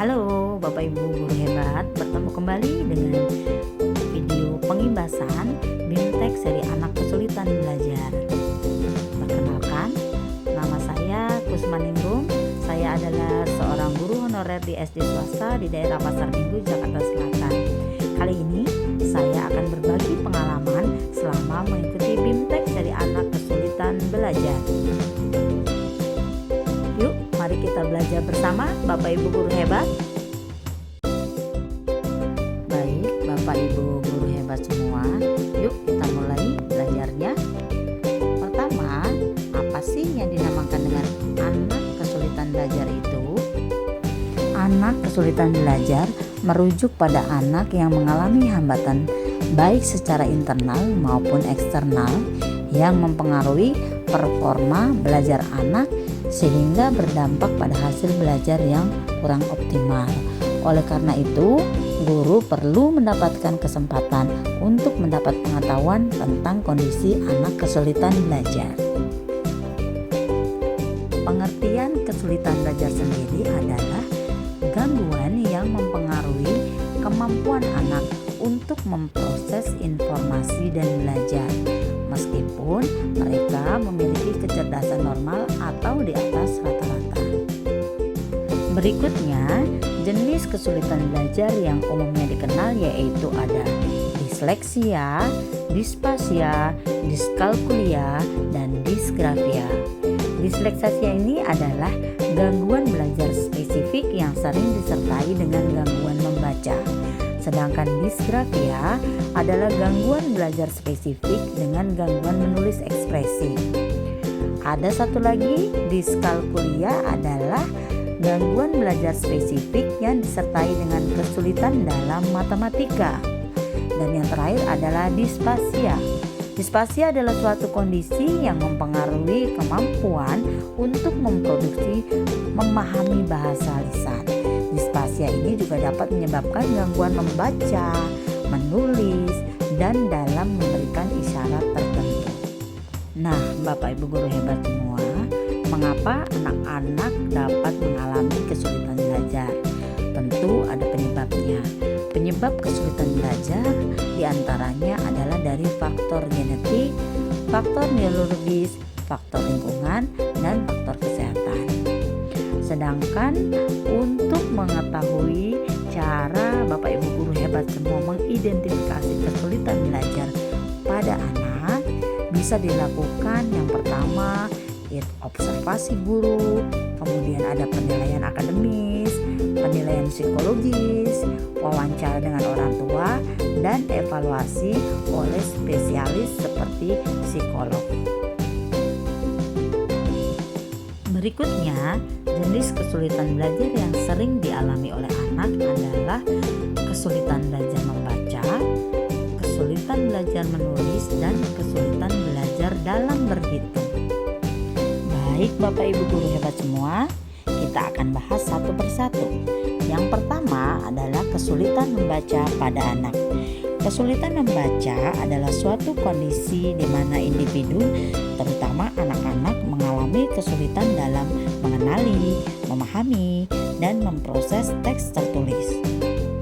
Halo Bapak Ibu guru hebat, bertemu kembali dengan video pengimbasan BIMTEK seri anak kesulitan belajar. Perkenalkan, nama saya Kusmaningrum. Saya adalah seorang guru honorer di SD swasta di daerah Pasar Minggu, Jakarta Selatan. Kali ini saya akan berbagi pengalaman selama mengikuti BIMTEK seri anak kesulitan belajar. Yuk, mari kita belajar bersama Bapak Ibu guru hebat. Baik, Bapak Ibu guru hebat semua, yuk kita mulai belajarnya. Pertama, apa sih yang dinamakan dengan anak kesulitan belajar itu? Anak kesulitan belajar merujuk pada anak yang mengalami hambatan baik secara internal maupun eksternal yang mempengaruhi performa belajar anak sehingga berdampak pada hasil belajar yang kurang optimal. Oleh karena itu, guru perlu mendapatkan kesempatan untuk mendapat pengetahuan tentang kondisi anak kesulitan belajar. Pengertian kesulitan belajar sendiri adalah gangguan yang mempengaruhi kemampuan anak untuk memproses informasi dan belajar, meskipun mereka memiliki kecerdasan normal atau di atas rata-rata. Berikutnya, jenis kesulitan belajar yang umumnya dikenal yaitu ada disleksia, dispasia, diskalkulia, dan disgrafia. Disleksia ini adalah gangguan belajar spesifik yang sering disertai dengan gangguan membaca. Sedangkan disgrafia adalah gangguan belajar spesifik dengan gangguan menulis ekspresi. Ada satu lagi, diskalkulia adalah gangguan belajar spesifik yang disertai dengan kesulitan dalam matematika. Dan yang terakhir adalah dispasia. Dispasia adalah suatu kondisi yang mempengaruhi kemampuan untuk memahami bahasa lisan. Dispasia ini juga dapat menyebabkan gangguan membaca, menulis, dan dalam memberikan isyarat tertentu. Nah, Bapak Ibu guru hebat semua, mengapa anak-anak dapat mengalami kesulitan belajar? Tentu ada penyebabnya. Penyebab kesulitan belajar diantaranya adalah dari faktor genetik, faktor neurologis, faktor lingkungan, dan faktor kesehatan. Sedangkan untuk mengetahui cara Bapak Ibu guru hebat semua mengidentifikasi kesulitan belajar pada anak, bisa dilakukan yang pertama observasi guru, kemudian ada penilaian akademis, penilaian psikologis, wawancara dengan orang tua, dan evaluasi oleh spesialis seperti psikolog. Berikutnya, jenis kesulitan belajar yang sering dialami oleh anak adalah kesulitan belajar membaca, kesulitan belajar menulis, dan kesulitan belajar dalam berhitung. Baik Bapak Ibu guru hebat semua, kita akan bahas satu persatu. Yang pertama adalah kesulitan membaca pada anak. Kesulitan membaca adalah suatu kondisi di mana individu, terutama anak-anak, mengalami kesulitan dalam mengenali, memahami, dan memproses teks tertulis.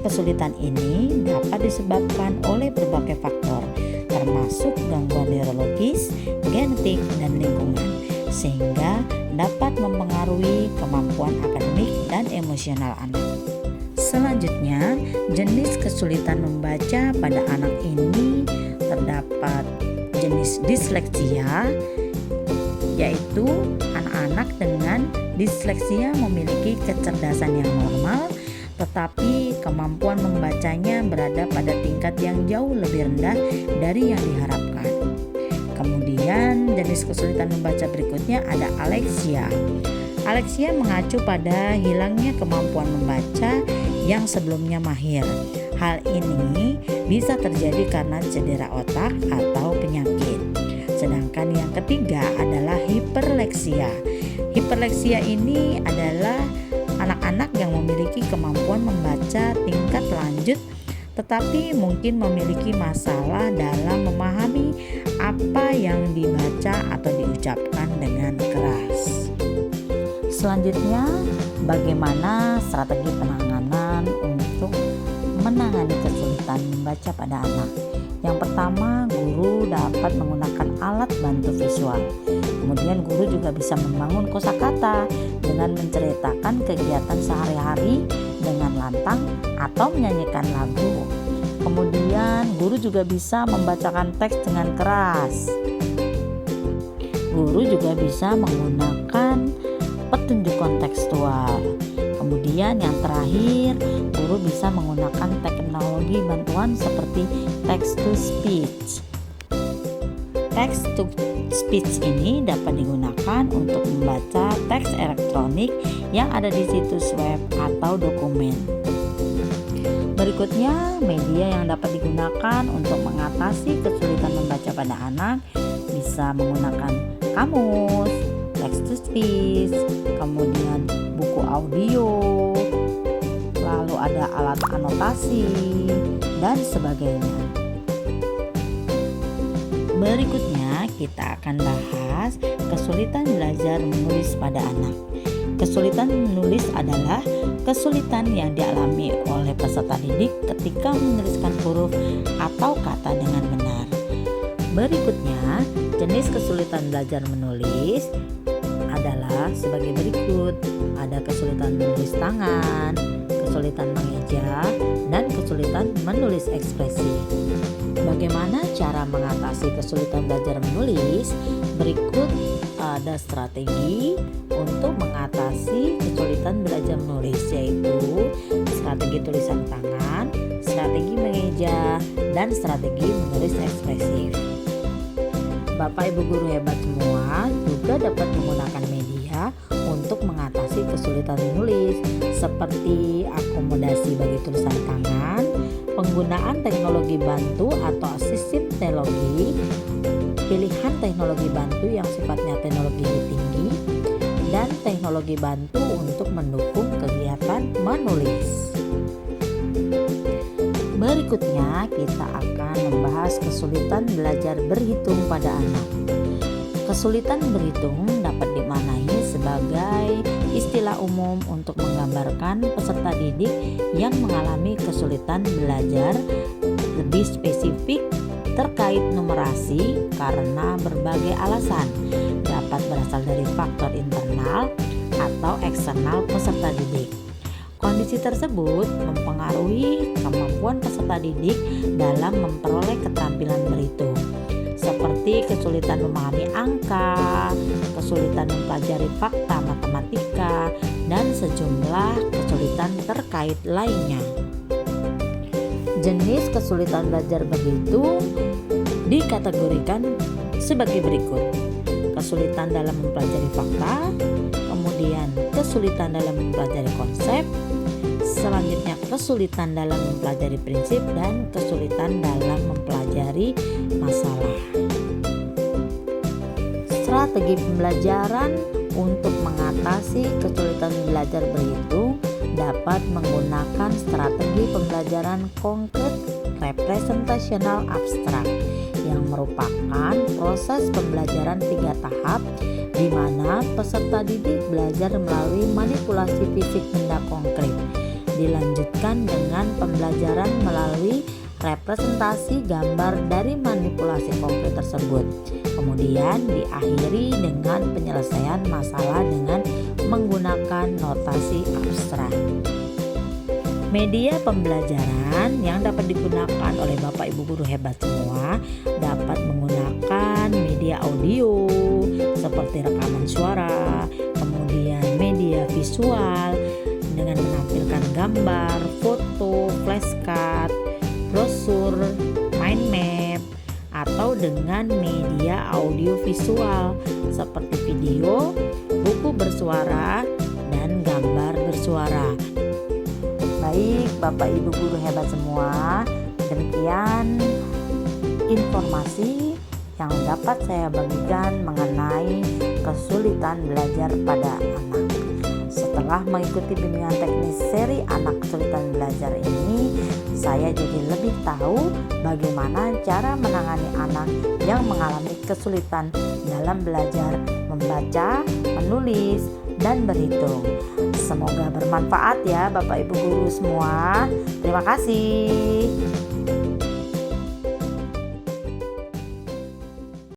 Kesulitan ini dapat disebabkan oleh berbagai faktor, termasuk gangguan neurologis, genetik, dan lingkungan, sehingga dapat mempengaruhi kemampuan akademik dan emosional anak. Selanjutnya, jenis kesulitan membaca pada anak ini terdapat jenis disleksia, yaitu anak-anak dengan disleksia memiliki kecerdasan yang normal, tetapi kemampuan membacanya berada pada tingkat yang jauh lebih rendah dari yang diharapkan. Kemudian jenis kesulitan membaca berikutnya ada aleksia. Aleksia mengacu pada hilangnya kemampuan membaca yang sebelumnya mahir. Hal ini bisa terjadi karena cedera otak atau penyakit. Sedangkan yang ketiga adalah hiperleksia. Hiperleksia ini adalah anak-anak yang memiliki kemampuan membaca tingkat lanjut tetapi mungkin memiliki masalah dalam memahami apa yang dibaca atau diucapkan dengan keras. Selanjutnya, bagaimana strategi penanganan untuk menangani kesulitan membaca pada anak? Yang pertama, guru dapat menggunakan alat bantu visual. Kemudian guru juga bisa membangun kosakata dengan menceritakan kegiatan sehari-hari dengan lantang atau menyanyikan lagu. Kemudian guru juga bisa membacakan teks dengan keras. Guru juga bisa menggunakan petunjuk kontekstual. Kemudian yang terakhir, guru bisa menggunakan teknologi bantuan seperti text to speech. Text to speech ini dapat digunakan untuk membaca teks elektronik yang ada di situs web atau dokumen. Berikutnya, media yang dapat digunakan untuk mengatasi kesulitan membaca pada anak bisa menggunakan kamus, text to speech, kemudian buku audio, lalu ada alat anotasi, dan sebagainya. Berikutnya kita akan bahas kesulitan belajar menulis pada anak. Kesulitan menulis adalah kesulitan yang dialami oleh peserta didik ketika menuliskan huruf atau kata dengan benar. Berikutnya, jenis kesulitan belajar menulis adalah sebagai berikut. Ada kesulitan menulis tangan, kesulitan mengeja, dan kesulitan menulis ekspresi. Bagaimana cara mengatasi kesulitan belajar menulis? Berikut ada strategi untuk mengatasi kesulitan belajar menulis, yaitu strategi tulisan tangan, strategi mengeja, dan strategi menulis ekspresif. Bapak Ibu guru hebat semua juga dapat menggunakan media untuk mengatasi kesulitan menulis, seperti akomodasi bagi tulisan tangan, penggunaan teknologi bantu atau asistif teknologi, pilihan teknologi bantu yang sifatnya teknologi tinggi, dan teknologi bantu untuk mendukung kegiatan menulis. Berikutnya kita akan membahas kesulitan belajar berhitung pada anak. Kesulitan berhitung dapat dimaknai sebagai istilah umum untuk menggambarkan peserta didik yang mengalami kesulitan belajar lebih spesifik terkait numerasi karena berbagai alasan, dapat berasal dari faktor internal atau eksternal peserta didik. Kondisi tersebut mempengaruhi kemampuan peserta didik dalam memperoleh keterampilan berhitung, seperti kesulitan memahami angka, kesulitan mempelajari fakta matematika, dan sejumlah kesulitan terkait lainnya. Jenis kesulitan belajar berhitung dikategorikan sebagai berikut: kesulitan dalam mempelajari fakta, kemudian kesulitan dalam mempelajari konsep, selanjutnya kesulitan dalam mempelajari prinsip, dan kesulitan dalam mempelajari masalah. Strategi pembelajaran untuk mengatasi kesulitan belajar berhitung dapat menggunakan strategi pembelajaran konkret representasional abstrak yang merupakan proses pembelajaran 3 tahap di mana peserta didik belajar melalui manipulasi fisik benda konkret, dilanjutkan dengan pembelajaran melalui representasi gambar dari manipulasi konkret tersebut, kemudian diakhiri dengan penyelesaian masalah dengan menggunakan notasi abstrak. Media pembelajaran yang dapat digunakan oleh Bapak Ibu guru hebat semua dapat menggunakan media audio seperti rekaman suara, kemudian media visual dengan menampilkan gambar, foto, flashcard, brosur, mind map, atau dengan media audio visual seperti video, buku bersuara, dan gambar bersuara. Baik Bapak Ibu guru hebat semua, demikian informasi yang dapat saya bagikan mengenai kesulitan belajar pada anak. Setelah mengikuti bimbingan teknis seri anak kesulitan belajar ini, saya jadi lebih tahu bagaimana cara menangani anak yang mengalami kesulitan dalam belajar membaca, menulis, dan berhitung. Semoga bermanfaat ya Bapak Ibu guru semua. Terima kasih.